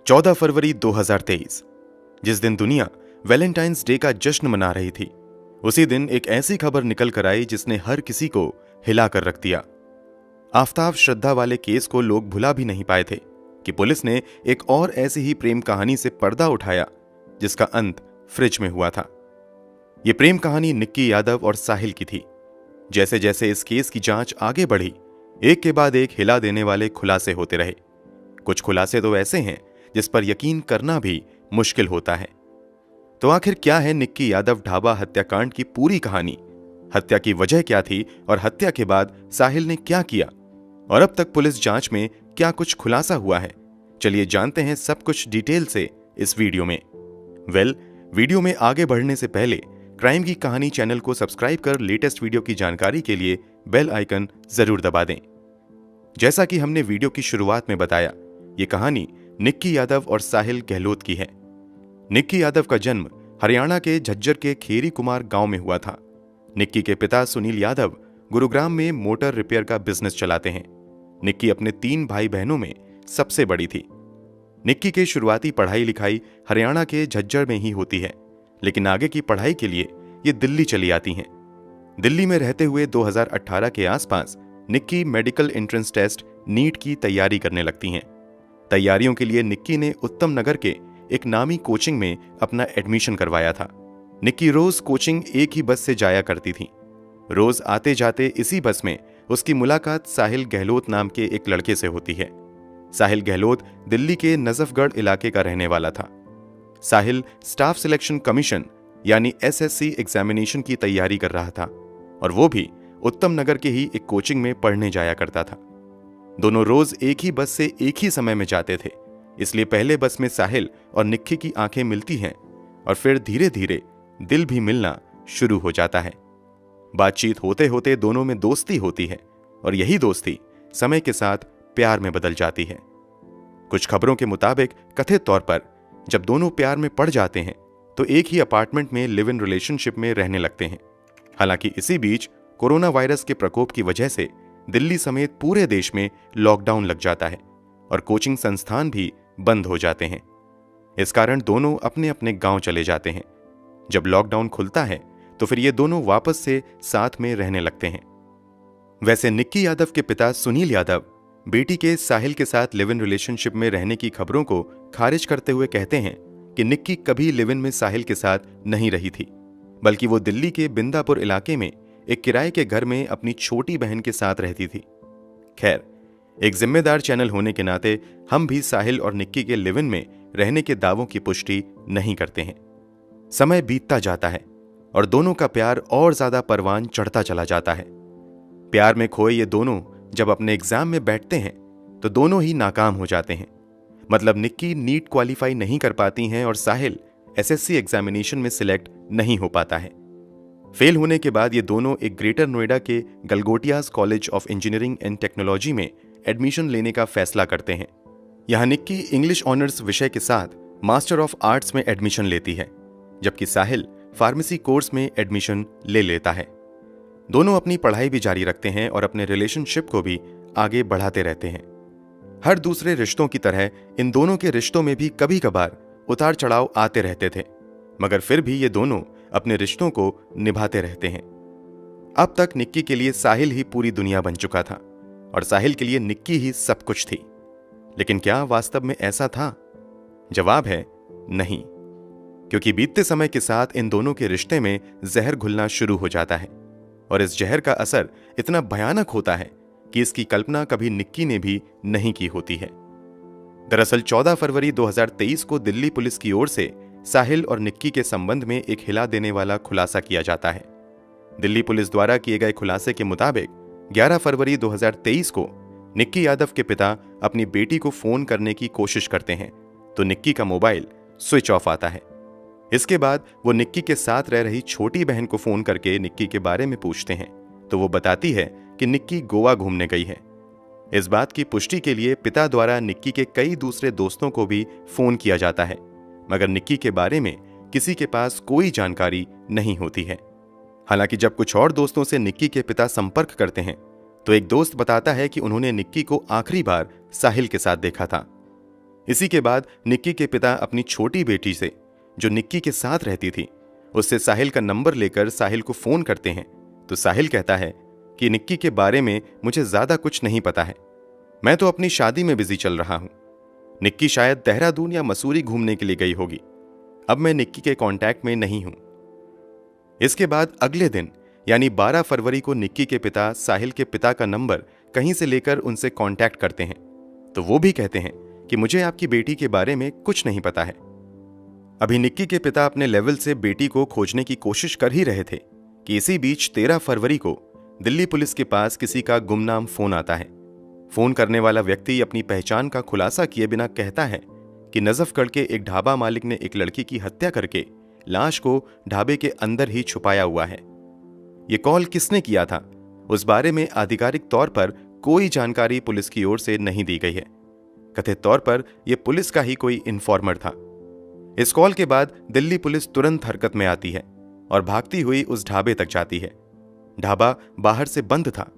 14 फरवरी 2023, जिस दिन दुनिया वैलेंटाइंस डे का जश्न मना रही थी, उसी दिन एक ऐसी खबर निकल कर आई जिसने हर किसी को हिला कर रख दिया। आफताब श्रद्धा वाले केस को लोग भुला भी नहीं पाए थे कि पुलिस ने एक और ऐसी ही प्रेम कहानी से पर्दा उठाया जिसका अंत फ्रिज में हुआ था। यह प्रेम कहानी निक्की यादव और साहिल की थी। जैसे जैसे इस केस की जांच आगे बढ़ी, एक के बाद एक हिला देने वाले खुलासे होते रहे। कुछ खुलासे तो ऐसे हैं जिस पर यकीन करना भी मुश्किल होता है। तो आखिर क्या है निक्की यादव ढाबा हत्याकांड की पूरी कहानी? हत्या की वजह क्या थी और हत्या के बाद साहिल ने क्या किया? और अब तक पुलिस जांच में क्या कुछ खुलासा हुआ है? चलिए जानते हैं सब कुछ डिटेल से इस वीडियो में। वीडियो में आगे बढ़ने से पहले क्राइम की कहानी चैनल को सब्सक्राइब कर लेटेस्ट वीडियो की जानकारी के लिए बेल आइकन जरूर दबा दें। जैसा कि हमने वीडियो की शुरुआत में बताया, ये कहानी निक्की यादव और साहिल गहलोत की है। निक्की यादव का जन्म हरियाणा के झज्जर के खेरी कुमार गांव में हुआ था। निक्की के पिता सुनील यादव गुरुग्राम में मोटर रिपेयर का बिजनेस चलाते हैं। निक्की अपने 3 भाई बहनों में सबसे बड़ी थी। निक्की की शुरुआती पढ़ाई लिखाई हरियाणा के झज्जर में ही होती है, लेकिन आगे की पढ़ाई के लिए ये दिल्ली चली आती हैं। दिल्ली में रहते हुए 2018 के आसपास निक्की मेडिकल एंट्रेंस टेस्ट नीट की तैयारी करने लगती हैं। तैयारियों के लिए निक्की ने उत्तम नगर के एक नामी कोचिंग में अपना एडमिशन करवाया था। निक्की रोज कोचिंग एक ही बस से जाया करती थी। रोज आते जाते इसी बस में उसकी मुलाकात साहिल गहलोत नाम के एक लड़के से होती है। साहिल गहलोत दिल्ली के नजफगढ़ इलाके का रहने वाला था। साहिल स्टाफ सिलेक्शन कमीशन यानी एसएससी एग्जामिनेशन की तैयारी कर रहा था और वो भी उत्तम नगर के ही एक कोचिंग में पढ़ने जाया करता था। दोनों रोज एक ही बस से एक ही समय में जाते थे, इसलिए पहले बस में साहिल और निक्की की आंखें मिलती हैं और फिर धीरे धीरे दिल भी मिलना शुरू हो जाता है। बातचीत होते होते दोनों में दोस्ती होती है और यही दोस्ती समय के साथ प्यार में बदल जाती है। कुछ खबरों के मुताबिक कथित तौर पर जब दोनों प्यार में पड़ जाते हैं तो एक ही अपार्टमेंट में लिव इन रिलेशनशिप में रहने लगते हैं। हालांकि इसी बीच कोरोना वायरस के प्रकोप की वजह से दिल्ली समेत पूरे देश में लॉकडाउन लग जाता है और कोचिंग संस्थान भी बंद हो जाते हैं। इस कारण दोनों अपने अपने गांव चले जाते हैं। जब लॉकडाउन खुलता है तो फिर ये दोनों वापस से साथ में रहने लगते हैं। वैसे निक्की यादव के पिता सुनील यादव बेटी के साहिल के साथ लिव इन रिलेशनशिप में रहने की खबरों को खारिज करते हुए कहते हैं कि निक्की कभी लिव इन में साहिल के साथ नहीं रही थी, बल्कि वो दिल्ली के बिंदापुर इलाके में एक किराए के घर में अपनी छोटी बहन के साथ रहती थी। खैर, एक जिम्मेदार चैनल होने के नाते हम भी साहिल और निक्की के लिव इन में रहने के दावों की पुष्टि नहीं करते हैं। समय बीतता जाता है और दोनों का प्यार और ज्यादा परवान चढ़ता चला जाता है। प्यार में खोए ये दोनों जब अपने एग्जाम में बैठते हैं तो दोनों ही नाकाम हो जाते हैं। मतलब निक्की नीट क्वालिफाई नहीं कर पाती हैं और साहिल एसएससी एग्जामिनेशन में सिलेक्ट नहीं हो पाता है। फेल होने के बाद ये दोनों एक ग्रेटर नोएडा के Galgotias college of engineering and technology में एडमिशन लेने का फैसला करते हैं। यहां निक्की इंग्लिश ऑनर्स विषय के साथ मास्टर ऑफ आर्ट्स में एडमिशन लेती है, जबकि साहिल फार्मेसी कोर्स में एडमिशन ले लेता है। दोनों अपनी पढ़ाई भी जारी रखते हैं और अपने रिलेशनशिप को भी आगे बढ़ाते रहते हैं। हर दूसरे रिश्तों की तरह इन दोनों के रिश्तों में भी कभी कभार उतार चढ़ाव आते रहते थे, मगर फिर भी ये दोनों अपने रिश्तों को निभाते रहते हैं। अब तक निक्की के लिए साहिल ही पूरी दुनिया बन चुका था और साहिल के लिए निक्की ही सब कुछ थी। लेकिन क्या वास्तव में ऐसा था? जवाब है नहीं, क्योंकि बीतते समय के साथ इन दोनों के रिश्ते में जहर घुलना शुरू हो जाता है और इस जहर का असर इतना भयानक होता है कि इसकी कल्पना कभी निक्की ने भी नहीं की होती है। दरअसल 14 फरवरी 2023 को दिल्ली पुलिस की ओर से साहिल और निक्की के संबंध में एक हिला देने वाला खुलासा किया जाता है। दिल्ली पुलिस द्वारा किए गए खुलासे के मुताबिक 11 फरवरी 2023 को निक्की यादव के पिता अपनी बेटी को फोन करने की कोशिश करते हैं तो निक्की का मोबाइल स्विच ऑफ आता है। इसके बाद वो निक्की के साथ रह रही छोटी बहन को फोन करके निक्की के बारे में पूछते हैं तो वो बताती है कि निक्की गोवा घूमने गई है। इस बात की पुष्टि के लिए पिता द्वारा निक्की के कई दूसरे दोस्तों को भी फोन किया जाता है, मगर निक्की के बारे में किसी के पास कोई जानकारी नहीं होती है। हालांकि जब कुछ और दोस्तों से निक्की के पिता संपर्क करते हैं तो एक दोस्त बताता है कि उन्होंने निक्की को आखिरी बार साहिल के साथ देखा था। इसी के बाद निक्की के पिता अपनी छोटी बेटी से, जो निक्की के साथ रहती थी, उससे साहिल का नंबर लेकर साहिल को फोन करते हैं। तो साहिल कहता है कि निक्की के बारे में मुझे ज्यादा कुछ नहीं पता है, मैं तो अपनी शादी में बिजी चल रहा हूं। निक्की शायद देहरादून या मसूरी घूमने के लिए गई होगी। अब मैं निक्की के कांटेक्ट में नहीं हूं। इसके बाद अगले दिन यानी 12 फरवरी को निक्की के पिता साहिल के पिता का नंबर कहीं से लेकर उनसे कांटेक्ट करते हैं। तो वो भी कहते हैं कि मुझे आपकी बेटी के बारे में कुछ नहीं पता है। अभी निक्की के पिता अपने लेवल से बेटी को खोजने की कोशिश कर ही रहे थे कि इसी बीच 13 फरवरी को दिल्ली पुलिस के पास किसी का गुमनाम फोन आता है। फोन करने वाला व्यक्ति अपनी पहचान का खुलासा किए बिना कहता है कि नजफगढ़ के एक ढाबा मालिक ने एक लड़की की हत्या करके लाश को ढाबे के अंदर ही छुपाया हुआ है। ये कॉल किसने किया था, उस बारे में आधिकारिक तौर पर कोई जानकारी पुलिस की ओर से नहीं दी गई है। कथित तौर पर यह पुलिस का ही कोई इन्फॉर्मर था। इस कॉल के बाद दिल्ली पुलिस तुरंत हरकत में आती है और भागती हुई उस ढाबे तक जाती है। ढाबा बाहर से बंद था।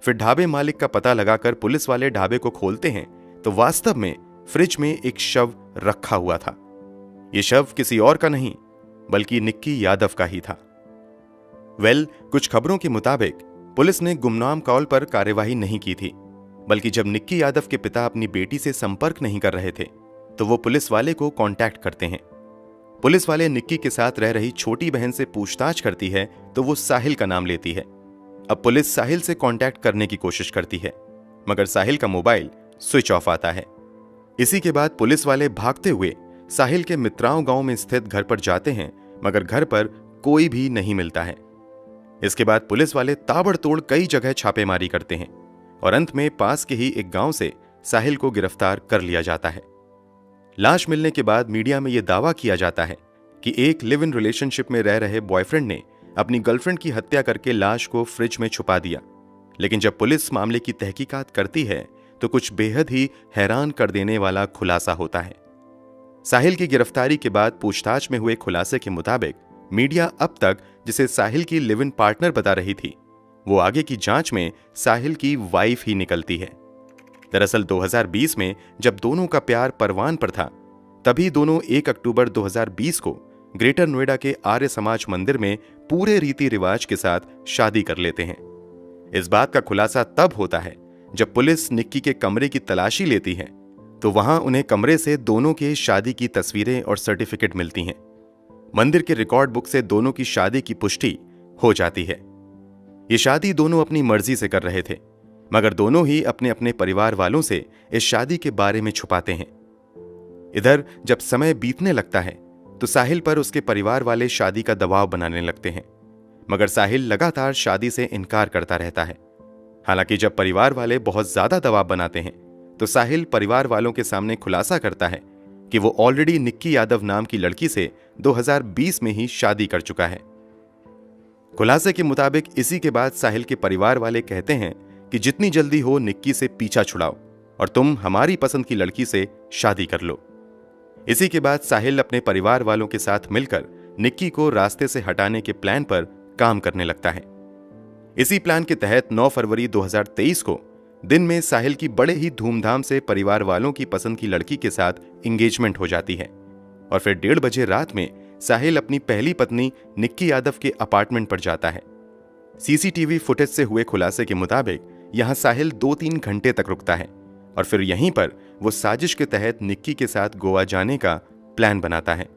फिर ढाबे मालिक का पता लगाकर पुलिस वाले ढाबे को खोलते हैं तो वास्तव में फ्रिज में एक शव रखा हुआ था। यह शव किसी और का नहीं बल्कि निक्की यादव का ही था। कुछ खबरों के मुताबिक पुलिस ने गुमनाम कॉल पर कार्यवाही नहीं की थी, बल्कि जब निक्की यादव के पिता अपनी बेटी से संपर्क नहीं कर रहे थे तो वो पुलिस वाले को कांटेक्ट करते हैं। पुलिस वाले निक्की के साथ रह रही छोटी बहन से पूछताछ करती है तो वो साहिल का नाम लेती है। अब पुलिस साहिल से कांटेक्ट करने की कोशिश करती है, मगर साहिल का मोबाइल स्विच ऑफ आता है। इसी के बाद पुलिस वाले भागते हुए साहिल के मित्राओं गांव में स्थित घर पर जाते हैं, मगर घर पर कोई भी नहीं मिलता है। इसके बाद पुलिस वाले ताबड़तोड़ कई जगह छापेमारी करते हैं और अंत में पास के ही एक गांव से साहिल को गिरफ्तार कर लिया जाता है। लाश मिलने के बाद मीडिया में यह दावा किया जाता है कि एक लिव इन रिलेशनशिप में रह रहे बॉयफ्रेंड ने अपनी गर्लफ्रेंड की हत्या करके लाश को फ्रिज में छुपा दिया। लेकिन जब पुलिस मामले की तहकीकात करती है तो कुछ बेहद ही हैरान कर देने वाला खुलासा होता है। साहिल की गिरफ्तारी के बाद पूछताछ में हुए खुलासे के मुताबिक मीडिया अब तक जिसे साहिल की लिव इन पार्टनर बता रही थी, वो आगे की जांच में साहिल की वाइफ ही निकलती है। दरअसल 2020 में जब दोनों का प्यार परवान पर था, तभी दोनों 1 अक्टूबर 2020 को ग्रेटर नोएडा के आर्य समाज मंदिर में पूरे रीति रिवाज के साथ शादी कर लेते हैं। इस बात का खुलासा तब होता है जब पुलिस निक्की के कमरे की तलाशी लेती है तो वहां उन्हें कमरे से दोनों के शादी की तस्वीरें और सर्टिफिकेट मिलती हैं। मंदिर के रिकॉर्ड बुक से दोनों की शादी की पुष्टि हो जाती है। ये शादी दोनों अपनी मर्जी से कर रहे थे, मगर दोनों ही अपने अपने परिवार वालों से इस शादी के बारे में छुपाते हैं। इधर जब समय बीतने लगता है तो साहिल पर उसके परिवार वाले शादी का दबाव बनाने लगते हैं, मगर साहिल लगातार शादी से इनकार करता रहता है। हालांकि जब परिवार वाले बहुत ज्यादा दबाव बनाते हैं तो साहिल परिवार वालों के सामने खुलासा करता है कि वो ऑलरेडी निक्की यादव नाम की लड़की से 2020 में ही शादी कर चुका है। खुलासे के मुताबिक इसी के बाद साहिल के परिवार वाले कहते हैं कि जितनी जल्दी हो निक्की से पीछा छुड़ाओ और तुम हमारी पसंद की लड़की से शादी कर लो। इसी के बाद साहिल अपने परिवार वालों के साथ मिलकर निक्की को रास्ते से हटाने के प्लान पर काम करने लगता है। इसी प्लान के तहत 9 फरवरी 2023 को दिन में साहिल की बड़े ही धूमधाम से परिवार वालों की पसंद की लड़की के साथ एंगेजमेंट हो जाती है और फिर 1:30 बजे रात में साहिल अपनी पहली पत्नी निक्की यादव के अपार्टमेंट पर जाता है। सीसीटीवी फुटेज से हुए खुलासे के मुताबिक यहां साहिल 2-3 घंटे तक रुकता है और फिर यहीं पर वो साजिश के तहत निक्की के साथ गोवा जाने का प्लान बनाता है।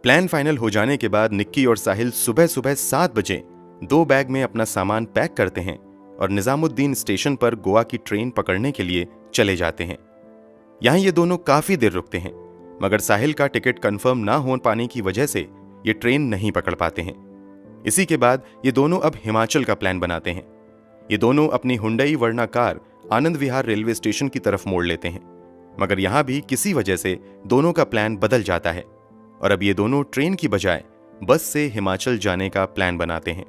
प्लान फाइनल हो जाने के बाद निक्की और साहिल सुबह सुबह 7 बजे 2 बैग में अपना सामान पैक करते हैं और निजामुद्दीन स्टेशन पर गोवा की ट्रेन पकड़ने के लिए चले जाते हैं। यहां ये दोनों काफी देर रुकते हैं, मगर साहिल का टिकट कंफर्म ना हो पाने की वजह से ये ट्रेन नहीं पकड़ पाते हैं। इसी के बाद ये दोनों अब हिमाचल का प्लान बनाते हैं। ये दोनों अपनी Hyundai Verna car Anand Vihar railway station की तरफ मोड़ लेते हैं, मगर यहां भी किसी वजह से दोनों का प्लान बदल जाता है और अब ये दोनों ट्रेन की बजाय बस से हिमाचल जाने का प्लान बनाते हैं।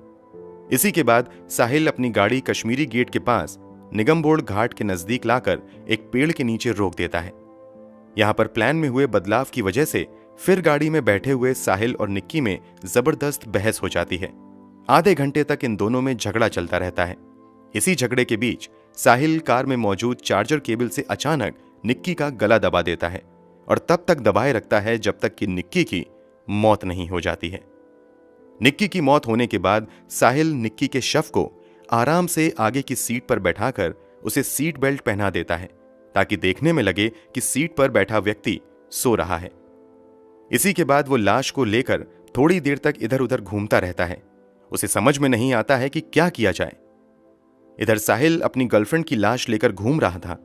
इसी के बाद साहिल अपनी गाड़ी कश्मीरी गेट के पास निगमबोड़ घाट के नजदीक लाकर एक पेड़ के नीचे रोक देता है। यहां पर प्लान में हुए बदलाव की वजह से फिर गाड़ी में बैठे हुए साहिल और निक्की में जबरदस्त बहस हो जाती है। आधे घंटे तक इन दोनों में झगड़ा चलता रहता है। इसी झगड़े के बीच साहिल कार में मौजूद चार्जर केबल से अचानक निक्की का गला दबा देता है और तब तक दबाए रखता है जब तक कि निक्की की मौत नहीं हो जाती है। निक्की की मौत होने के बाद साहिल निक्की के शव को आराम से आगे की सीट पर बैठाकर उसे सीट बेल्ट पहना देता है ताकि देखने में लगे कि सीट पर बैठा व्यक्ति सो रहा है। इसी के बाद वो लाश को लेकर थोड़ी देर तक इधर उधर घूमता रहता है। उसे समझ में नहीं आता है कि क्या किया जाए। इधर साहिल अपनी गर्लफ्रेंड की लाश लेकर घूम रहा था,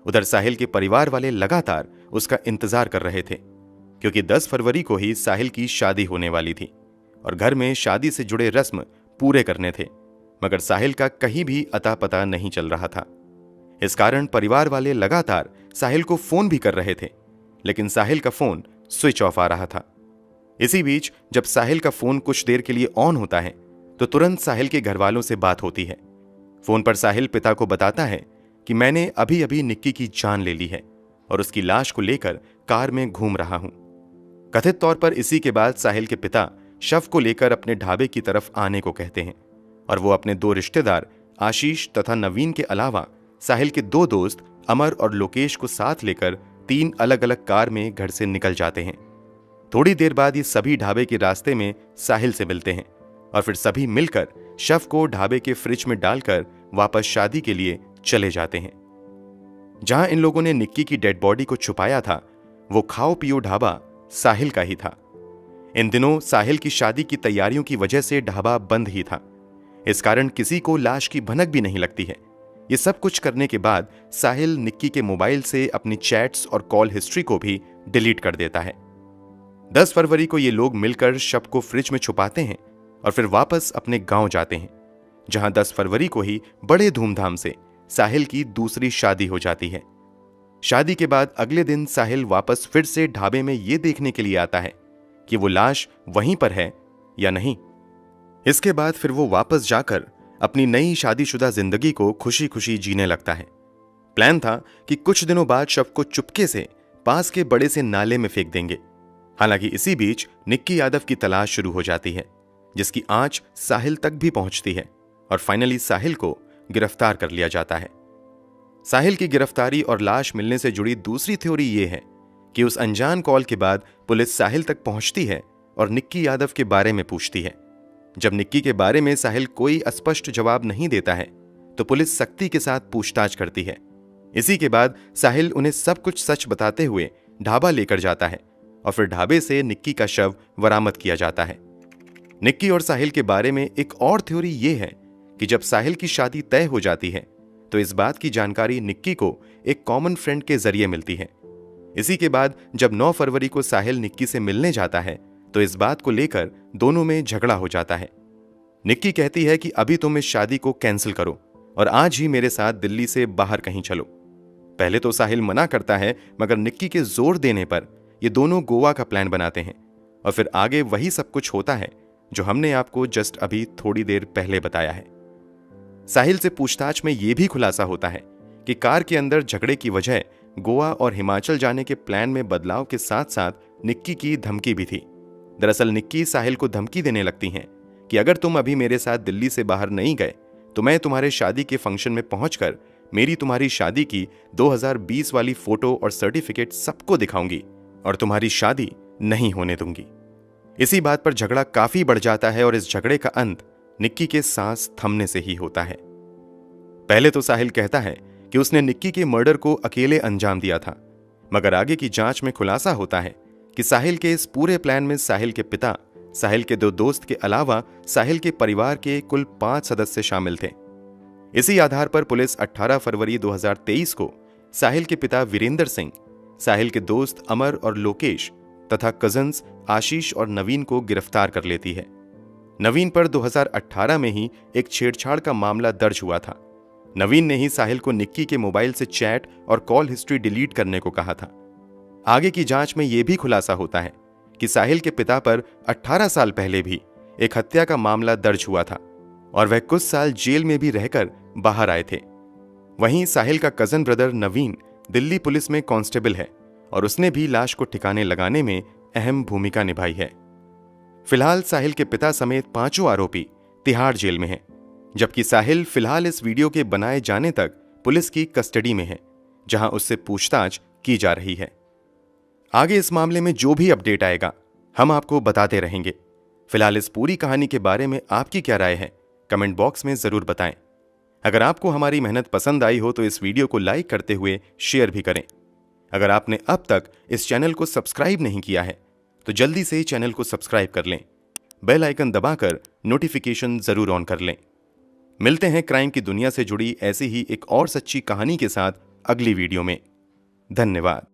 उधर साहिल के परिवार वाले लगातार उसका इंतजार कर रहे थे क्योंकि 10 फरवरी को ही साहिल की शादी होने वाली थी और घर में शादी से जुड़े रस्म पूरे करने थे, मगर साहिल का कहीं भी अता पता नहीं चल रहा था। इस कारण परिवार वाले लगातार साहिल को फोन भी कर रहे थे, लेकिन साहिल का फोन स्विच ऑफ आ रहा था। इसी बीच जब साहिल का फोन कुछ देर के लिए ऑन होता है तो तुरंत साहिल के घर वालों से बात होती है। फोन पर साहिल पिता को बताता है कि मैंने अभी अभी निक्की की जान ले ली है और उसकी लाश को लेकर कार में घूम रहा हूं। कथित तौर पर इसी के बाद साहिल के पिता शव को लेकर अपने ढाबे की तरफ आने को कहते हैं और वो अपने 2 रिश्तेदार आशीष तथा नवीन के अलावा साहिल के 2 दोस्त अमर और लोकेश को साथ लेकर 3 अलग अलग कार में घर से निकल जाते हैं। थोड़ी देर बाद ये सभी ढाबे के रास्ते में साहिल से मिलते हैं और फिर सभी मिलकर शव को ढाबे के फ्रिज में डालकर वापस शादी के लिए चले जाते हैं। जहां इन लोगों ने निक्की की डेड बॉडी को छुपाया था वो खाओ पियो ढाबा साहिल का ही था। इन दिनों साहिल की शादी की तैयारियों की वजह से ढाबा बंद ही था, इस कारण किसी को लाश की भनक भी नहीं लगती है। ये सब कुछ करने के बाद साहिल निक्की के मोबाइल से अपनी चैट्स और कॉल हिस्ट्री को भी डिलीट कर देता है। 10 फरवरी को ये लोग मिलकर शव को फ्रिज में छुपाते हैं और फिर वापस अपने गांव जाते हैं, जहां 10 फरवरी को ही बड़े धूमधाम से साहिल की दूसरी शादी हो जाती है। शादी के बाद अगले दिन साहिल वापस फिर से ढाबे में यह देखने के लिए आता है कि वो लाश वहीं पर है या नहीं। इसके बाद फिर वो वापस जाकर अपनी नई शादीशुदा जिंदगी को खुशी खुशी जीने लगता है। प्लान था कि कुछ दिनों बाद शव को चुपके से पास के बड़े से नाले में फेंक देंगे। हालांकि इसी बीच निक्की यादव की तलाश शुरू हो जाती है, जिसकी आंच साहिल तक भी पहुंचती है और फाइनली साहिल को गिरफ्तार कर लिया जाता है। साहिल की गिरफ्तारी और लाश मिलने से जुड़ी दूसरी थ्योरी यह है कि उस अनजान कॉल के बाद पुलिस साहिल तक पहुंचती है और निक्की यादव के बारे में पूछती है। जब निक्की के बारे में साहिल कोई स्पष्ट जवाब नहीं देता है तो पुलिस सख्ती के साथ पूछताछ करती है। इसी के बाद साहिल उन्हें सब कुछ सच बताते हुए ढाबा लेकर जाता है और फिर ढाबे से निक्की का शव बरामद किया जाता है। निक्की और साहिल के बारे में एक और थ्योरी यह है कि जब साहिल की शादी तय हो जाती है तो इस बात की जानकारी निक्की को एक कॉमन फ्रेंड के जरिए मिलती है। इसी के बाद जब 9 फरवरी को साहिल निक्की से मिलने जाता है तो इस बात को लेकर दोनों में झगड़ा हो जाता है। निक्की कहती है कि अभी तुम इस शादी को कैंसिल करो और आज ही मेरे साथ दिल्ली से बाहर कहीं चलो। पहले तो साहिल मना करता है, मगर निक्की के जोर देने पर ये दोनों गोवा का प्लान बनाते हैं और फिर आगे वही सब कुछ होता है जो हमने आपको जस्ट अभी थोड़ी देर पहले बताया है। साहिल से पूछताछ में यह भी खुलासा होता है कि कार के अंदर झगड़े की वजह गोवा और हिमाचल जाने के प्लान में बदलाव के साथ साथ निक्की की धमकी भी थी। दरअसल निक्की साहिल को धमकी देने लगती हैं कि अगर तुम अभी मेरे साथ दिल्ली से बाहर नहीं गए तो मैं तुम्हारे शादी के फंक्शन में पहुंचकर मेरी तुम्हारी शादी की 2020 वाली फोटो और सर्टिफिकेट सबको दिखाऊंगी और तुम्हारी शादी नहीं होने दूंगी। इसी बात पर झगड़ा काफी बढ़ जाता है और इस झगड़े का अंत निक्की के सांस थमने से ही होता है। पहले तो साहिल कहता है कि उसने निक्की के मर्डर को अकेले अंजाम दिया था, मगर आगे की जांच में खुलासा होता है कि साहिल के इस पूरे प्लान में साहिल के पिता, साहिल के 2 दोस्त के अलावा साहिल के परिवार के कुल 5 सदस्य शामिल थे। इसी आधार पर पुलिस 18 फरवरी 2023 को साहिल के पिता वीरेंद्र सिंह, साहिल के दोस्त अमर और लोकेश तथा कजन्स आशीष और नवीन को गिरफ्तार कर लेती है। नवीन पर 2018 में ही एक छेड़छाड़ का मामला दर्ज हुआ था। नवीन ने ही साहिल को निक्की के मोबाइल से चैट और कॉल हिस्ट्री डिलीट करने को कहा था। आगे की जांच में यह भी खुलासा होता है कि साहिल के पिता पर 18 साल पहले भी एक हत्या का मामला दर्ज हुआ था और वह कुछ साल जेल में भी रहकर बाहर आए थे। वहीं साहिल का कजन ब्रदर नवीन दिल्ली पुलिस में कांस्टेबल है और उसने भी लाश को ठिकाने लगाने में अहम भूमिका निभाई है। फिलहाल साहिल के पिता समेत 5 आरोपी तिहाड़ जेल में हैं, जबकि साहिल फिलहाल इस वीडियो के बनाए जाने तक पुलिस की कस्टडी में है, जहां उससे पूछताछ की जा रही है। आगे इस मामले में जो भी अपडेट आएगा हम आपको बताते रहेंगे। फिलहाल इस पूरी कहानी के बारे में आपकी क्या राय है, कमेंट बॉक्स में जरूर बताएं। अगर आपको हमारी मेहनत पसंद आई हो तो इस वीडियो को लाइक करते हुए शेयर भी करें। अगर आपने अब तक इस चैनल को सब्सक्राइब नहीं किया है तो जल्दी से चैनल को सब्सक्राइब कर लें, बेल आइकन दबाकर नोटिफिकेशन जरूर ऑन कर लें। मिलते हैं क्राइम की दुनिया से जुड़ी ऐसी ही एक और सच्ची कहानी के साथ अगली वीडियो में। धन्यवाद।